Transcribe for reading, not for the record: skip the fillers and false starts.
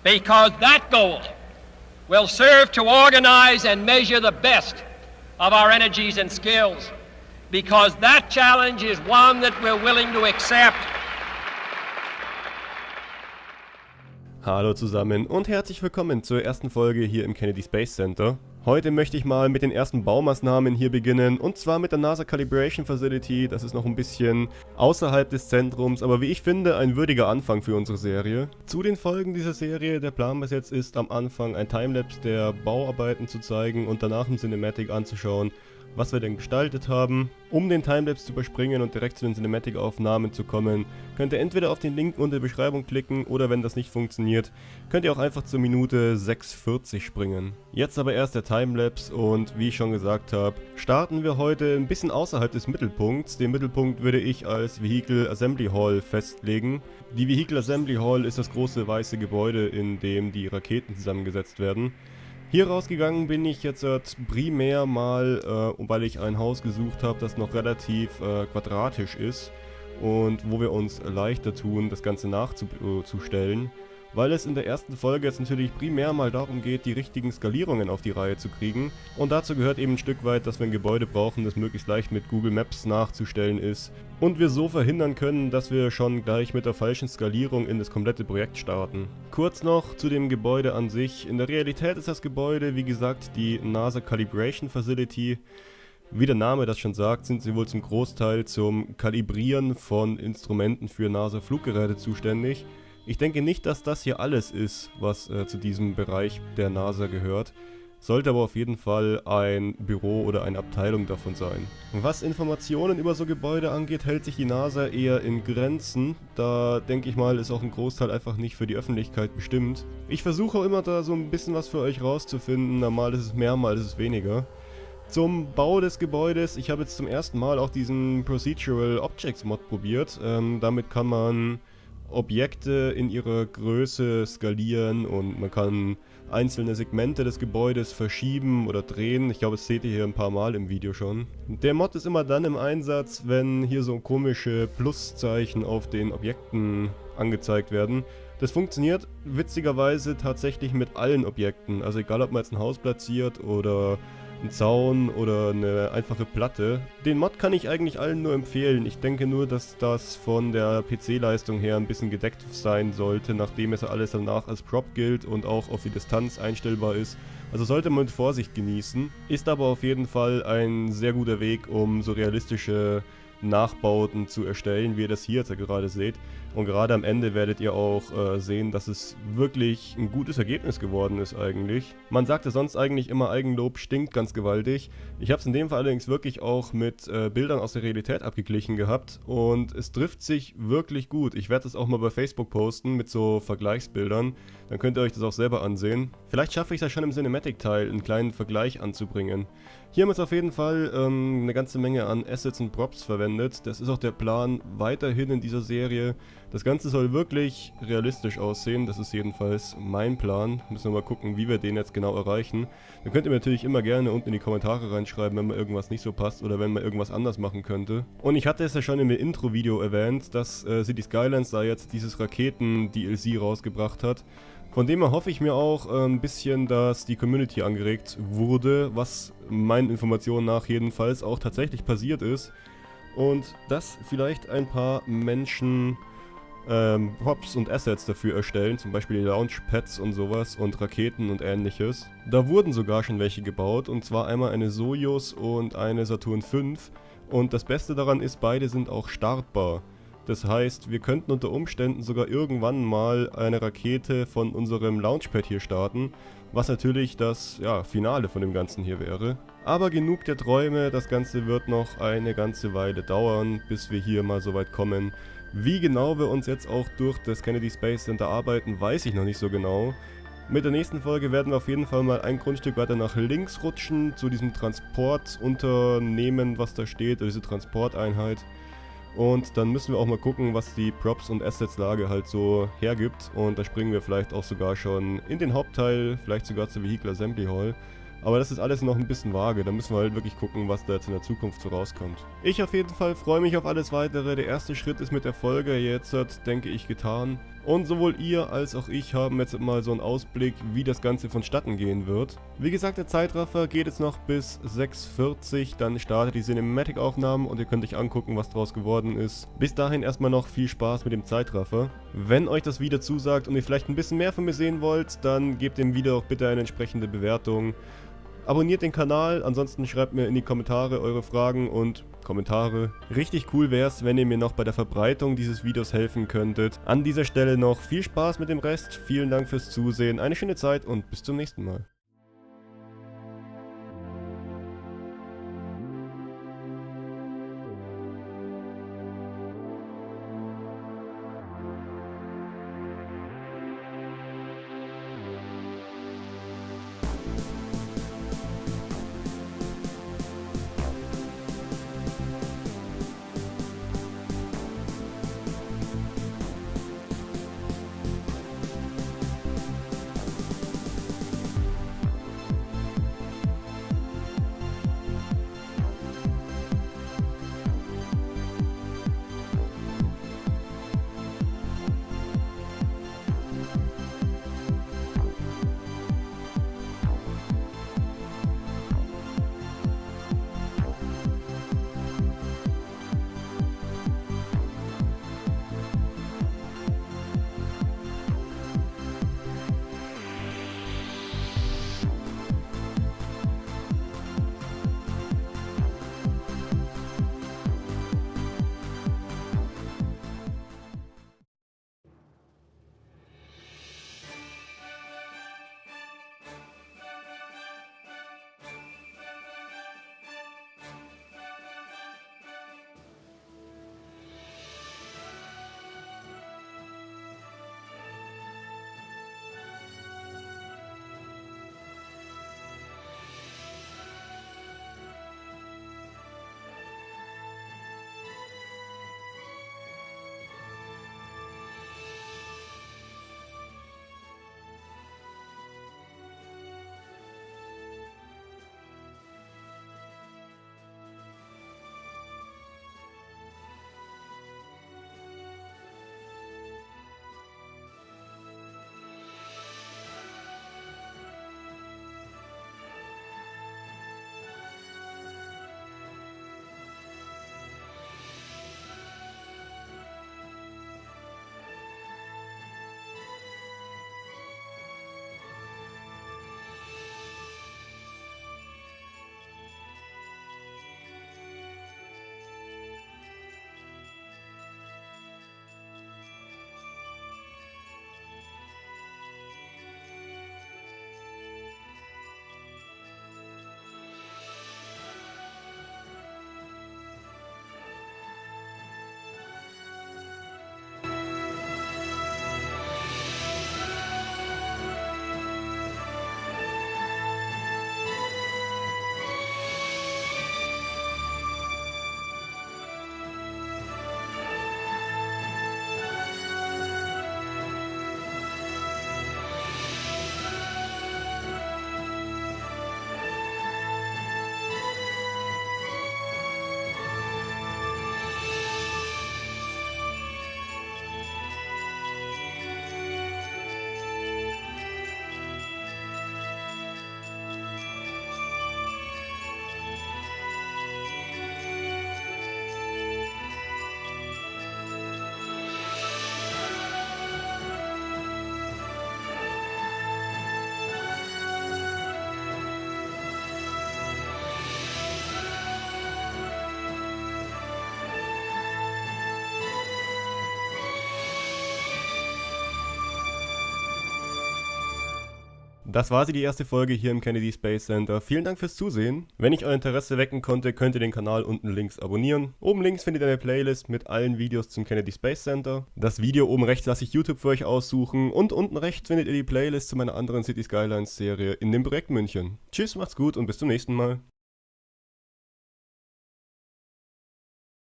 because that goal will serve to organize and measure the best of our energies and skills, because that challenge is one that we're willing to accept. Hallo zusammen und herzlich willkommen zur ersten Folge hier im Kennedy Space Center. Heute möchte ich mal mit den ersten Baumaßnahmen hier beginnen, und zwar mit der NASA Calibration Facility. Das ist noch ein bisschen außerhalb des Zentrums, aber wie ich finde, ein würdiger Anfang für unsere Serie. Zu den Folgen dieser Serie, der Plan bis jetzt ist, am Anfang ein Timelapse der Bauarbeiten zu zeigen und danach im Cinematic anzuschauen, was wir denn gestaltet haben. Um den Timelapse zu überspringen und direkt zu den Cinematic-Aufnahmen zu kommen, könnt ihr entweder auf den Link unter der Beschreibung klicken, oder wenn das nicht funktioniert, könnt ihr auch einfach zur Minute 6:40 springen. Jetzt aber erst der Timelapse, und wie ich schon gesagt habe, starten wir heute ein bisschen außerhalb des Mittelpunkts. Den Mittelpunkt würde ich als Vehicle Assembly Hall festlegen. Die Vehicle Assembly Hall ist das große weiße Gebäude, in dem die Raketen zusammengesetzt werden. Hier rausgegangen bin ich jetzt primär mal, weil ich ein Haus gesucht habe, das noch relativ quadratisch ist und wo wir uns leichter tun, das Ganze nachzustellen, weil es in der ersten Folge jetzt natürlich primär mal darum geht, die richtigen Skalierungen auf die Reihe zu kriegen, und dazu gehört eben ein Stück weit, dass wir ein Gebäude brauchen, das möglichst leicht mit Google Maps nachzustellen ist und wir so verhindern können, dass wir schon gleich mit der falschen Skalierung in das komplette Projekt starten. Kurz noch zu dem Gebäude an sich. In der Realität ist das Gebäude, wie gesagt, die NASA Calibration Facility. Wie der Name das schon sagt, sind sie wohl zum Großteil zum Kalibrieren von Instrumenten für NASA-Fluggeräte zuständig. Ich denke nicht, dass das hier alles ist, was zu diesem Bereich der NASA gehört. Sollte aber auf jeden Fall ein Büro oder eine Abteilung davon sein. Was Informationen über so Gebäude angeht, hält sich die NASA eher in Grenzen. Da denke ich mal, ist auch ein Großteil einfach nicht für die Öffentlichkeit bestimmt. Ich versuche auch immer da so ein bisschen was für euch rauszufinden. Mal ist es mehr, mal ist es weniger. Zum Bau des Gebäudes, ich habe jetzt zum ersten Mal auch diesen Procedural Objects Mod probiert. Damit kann man Objekte in ihrer Größe skalieren und man kann einzelne Segmente des Gebäudes verschieben oder drehen. Ich glaube, das seht ihr hier ein paar Mal im Video schon. Der Mod ist immer dann im Einsatz, wenn hier so komische Pluszeichen auf den Objekten angezeigt werden. Das funktioniert witzigerweise tatsächlich mit allen Objekten. Also egal, ob man jetzt ein Haus platziert oder ein Zaun oder eine einfache Platte. Den Mod kann ich eigentlich allen nur empfehlen. Ich denke nur, dass das von der PC-Leistung her ein bisschen gedeckt sein sollte, nachdem es alles danach als Prop gilt und auch auf die Distanz einstellbar ist. Also sollte man mit Vorsicht genießen. Ist aber auf jeden Fall ein sehr guter Weg, um so realistische Nachbauten zu erstellen, wie ihr das hier jetzt ja gerade seht. Und gerade am Ende werdet ihr auch sehen, dass es wirklich ein gutes Ergebnis geworden ist eigentlich. Man sagt ja sonst eigentlich immer, Eigenlob stinkt ganz gewaltig. Ich habe es in dem Fall allerdings wirklich auch mit Bildern aus der Realität abgeglichen gehabt, und es trifft sich wirklich gut. Ich werde das auch mal bei Facebook posten mit so Vergleichsbildern, dann könnt ihr euch das auch selber ansehen. Vielleicht schaffe ich es ja schon im Cinematic-Teil, einen kleinen Vergleich anzubringen. Hier haben wir jetzt auf jeden Fall eine ganze Menge an Assets und Props verwendet. Das ist auch der Plan weiterhin in dieser Serie. Das Ganze soll wirklich realistisch aussehen, das ist jedenfalls mein Plan. Müssen wir mal gucken, wie wir den jetzt genau erreichen. Dann könnt ihr mir natürlich immer gerne unten in die Kommentare reinschreiben, wenn mir irgendwas nicht so passt oder wenn man irgendwas anders machen könnte. Und ich hatte es ja schon im Intro-Video erwähnt, dass City Skylines da jetzt dieses Raketen-DLC rausgebracht hat. Von dem her hoffe ich mir auch ein bisschen, dass die Community angeregt wurde, was meinen Informationen nach jedenfalls auch tatsächlich passiert ist. Und dass vielleicht ein paar Menschen Props und Assets dafür erstellen, zum Beispiel die Launchpads und sowas und Raketen und ähnliches. Da wurden sogar schon welche gebaut, und zwar einmal eine Soyuz und eine Saturn V. Und das Beste daran ist, beide sind auch startbar. Das heißt, wir könnten unter Umständen sogar irgendwann mal eine Rakete von unserem Launchpad hier starten, was natürlich das Finale von dem Ganzen hier wäre. Aber genug der Träume, das Ganze wird noch eine ganze Weile dauern, bis wir hier mal so weit kommen. Wie genau wir uns jetzt auch durch das Kennedy Space Center arbeiten, weiß ich noch nicht so genau. Mit der nächsten Folge werden wir auf jeden Fall mal ein Grundstück weiter nach links rutschen, zu diesem Transportunternehmen, was da steht, oder diese Transporteinheit. Und dann müssen wir auch mal gucken, was die Props- und Assets-Lage halt so hergibt. Und da springen wir vielleicht auch sogar schon in den Hauptteil, vielleicht sogar zur Vehicle Assembly Hall. Aber das ist alles noch ein bisschen vage, da müssen wir halt wirklich gucken, was da jetzt in der Zukunft so rauskommt. Ich auf jeden Fall freue mich auf alles Weitere. Der erste Schritt ist mit der Folge jetzt, denke ich, getan. Und sowohl ihr als auch ich haben jetzt mal so einen Ausblick, wie das Ganze vonstatten gehen wird. Wie gesagt, der Zeitraffer geht jetzt noch bis 6:40, dann startet die Cinematic-Aufnahmen und ihr könnt euch angucken, was draus geworden ist. Bis dahin erstmal noch viel Spaß mit dem Zeitraffer. Wenn euch das Video zusagt und ihr vielleicht ein bisschen mehr von mir sehen wollt, dann gebt dem Video auch bitte eine entsprechende Bewertung. Abonniert den Kanal, ansonsten schreibt mir in die Kommentare eure Fragen und Kommentare. Richtig cool wäre es, wenn ihr mir noch bei der Verbreitung dieses Videos helfen könntet. An dieser Stelle noch viel Spaß mit dem Rest, vielen Dank fürs Zusehen, eine schöne Zeit und bis zum nächsten Mal. Das war sie, die erste Folge hier im Kennedy Space Center. Vielen Dank fürs Zusehen. Wenn ich euer Interesse wecken konnte, könnt ihr den Kanal unten links abonnieren. Oben links findet ihr eine Playlist mit allen Videos zum Kennedy Space Center. Das Video oben rechts lasse ich YouTube für euch aussuchen. Und unten rechts findet ihr die Playlist zu meiner anderen City Skylines Serie in dem Projekt München. Tschüss, macht's gut und bis zum nächsten Mal.